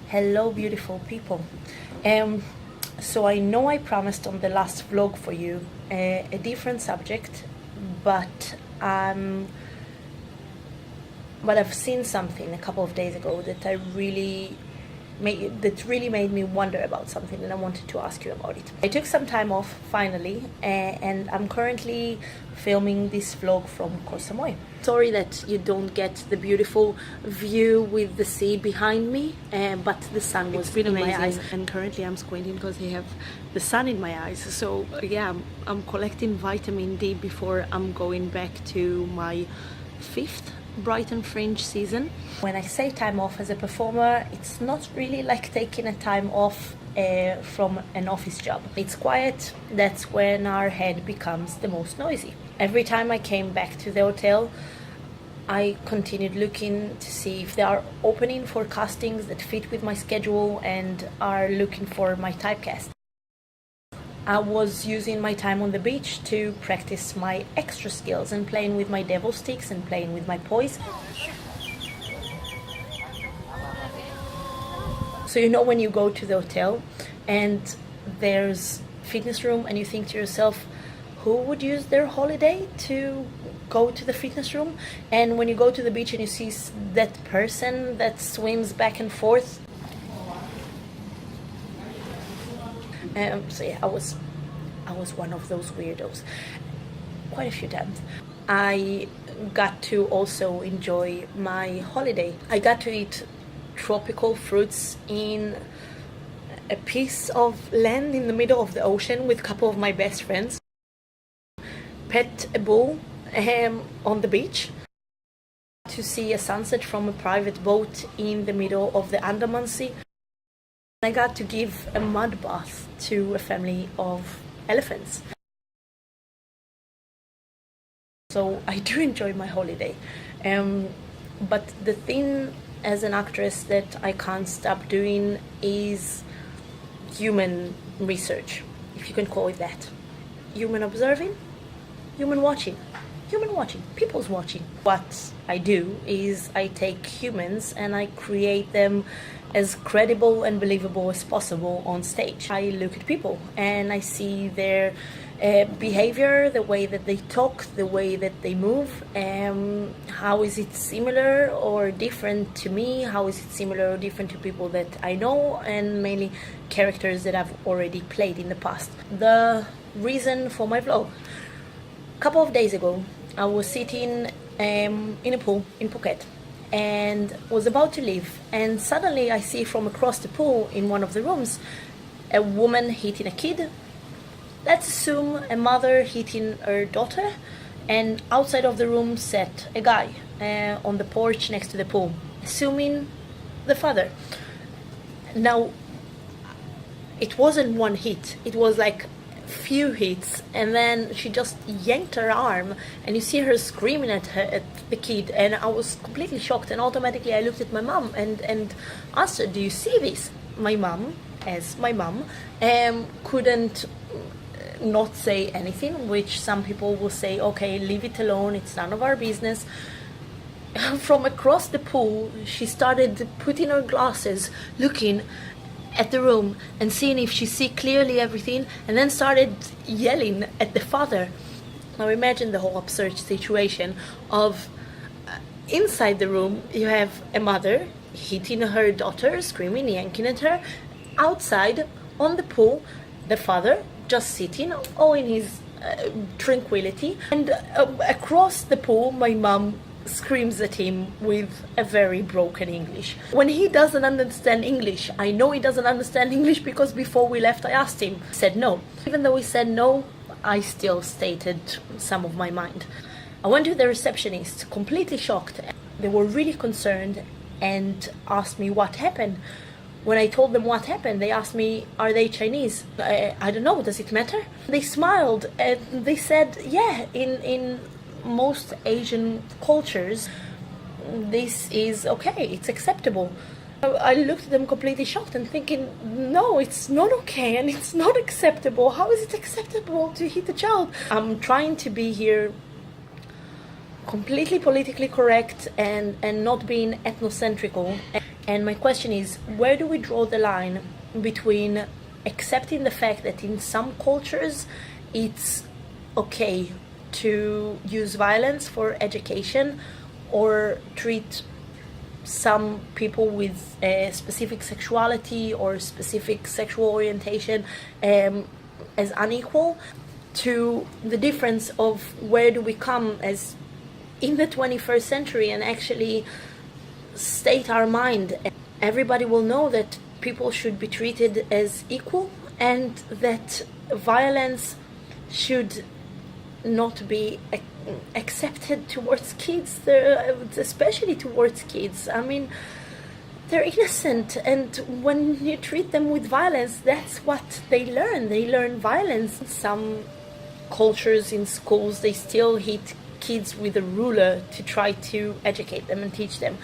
Hello, beautiful people. So I know I promised on the last vlog for you a different subject, but I've seen something a couple of days ago that really made me wonder about something, and I wanted to ask you about it. I took some time off finally, and I'm currently filming this vlog from Koh Samui. Sorry that you don't get the beautiful view with the sea behind me, but the sun was in my eyes, and currently I'm squinting because I have the sun in my eyes. So yeah, I'm collecting vitamin D before I'm going back to my 5th Brighton Fringe season. When I say time off as a performer, it's not really like taking a time off from an office job. It's quiet. That's when our head becomes the most noisy. Every time I came back to the hotel, I continued looking to see if there are opening for castings that fit with my schedule and are looking for my typecast. I was using my time on the beach to practice my extra skills and playing with my devil sticks and playing with my poise. So you know when you go to the hotel and there's fitness room and you think to yourself, who would use their holiday to go to the fitness room? And when you go to the beach and you see that person that swims back and forth, so yeah, I was one of those weirdos quite a few times. I got to also enjoy my holiday. I got to eat tropical fruits in a piece of land in the middle of the ocean with a couple of my best friends. Pet a bull on the beach. To see a sunset from a private boat in the middle of the Andaman Sea. I got to give a mud bath to a family of elephants. So I do enjoy my holiday. But the thing as an actress that I can't stop doing is human research, if you can call it that. Human observing, human watching, people's watching. What I do is I take humans and I create them as credible and believable as possible on stage. I look at people and I see their behavior, the way that they talk, the way that they move. How is it similar or different to me? How is it similar or different to people that I know, and mainly characters that I've already played in the past. The reason for my vlog. A couple of days ago, I was sitting in a pool in Phuket and was about to leave, and suddenly I see from across the pool in one of the rooms a woman hitting a kid. Let's assume a mother hitting her daughter, and outside of the room sat a guy on the porch next to the pool, assuming the father. Now, it wasn't one hit, it was like few hits, and then she just yanked her arm and you see her screaming at the kid, and I was completely shocked, and automatically I looked at my mom and asked her, do you see this? My mom, as my mom, couldn't not say anything, which some people will say, okay, leave it alone, it's none of our business. From across the pool, she started putting her glasses, looking at the room and seeing if she see clearly everything, and then started yelling at the father. Now imagine the whole absurd situation of inside the room you have a mother hitting her daughter, screaming, yanking at her. Outside on the pool, the father just sitting all in his tranquility, and across the pool my mom screams at him with a very broken English. When he doesn't understand English, I know he doesn't understand English because before we left I asked him. He said no. Even though he said no, I still stated some of my mind. I went to the receptionist, completely shocked. They were really concerned and asked me what happened. When I told them what happened, they asked me, are they Chinese? I don't know, does it matter? They smiled and they said, yeah, in most Asian cultures, this is okay, it's acceptable. I looked at them completely shocked and thinking, no, it's not okay and it's not acceptable. How is it acceptable to hit a child? I'm trying to be here completely politically correct and not being ethnocentrical. And my question is, where do we draw the line between accepting the fact that in some cultures it's okay to use violence for education, or treat some people with a specific sexuality or specific sexual orientation as unequal, to the difference of where do we come as in the 21st century and actually state our mind. Everybody will know that people should be treated as equal, and that violence should not be accepted towards kids, especially towards kids. I mean, they're innocent, and when you treat them with violence, that's what they learn. They learn violence. Some cultures in schools, they still hit kids with a ruler to try to educate them and teach them.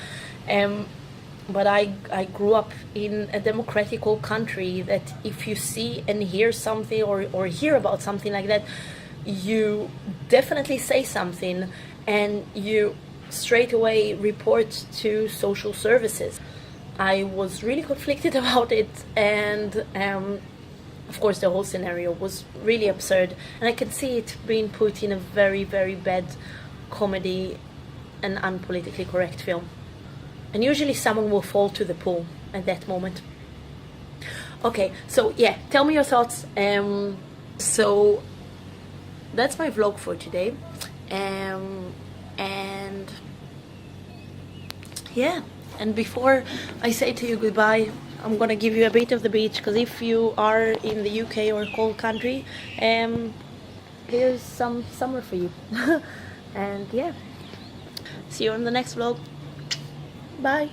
But I grew up in a democratical country that if you see and hear something or hear about something like that, you definitely say something, and you straight away report to social services. I was really conflicted about it, and of course the whole scenario was really absurd, and I can see it being put in a very, very bad comedy and unpolitically correct film. And usually someone will fall to the pool at that moment. Okay, so yeah, tell me your thoughts. So that's my vlog for today. And yeah, and before I say to you goodbye, I'm gonna give you a bit of the beach, because if you are in the UK or a cold country, here's some summer for you. And yeah, see you on the next vlog. Bye.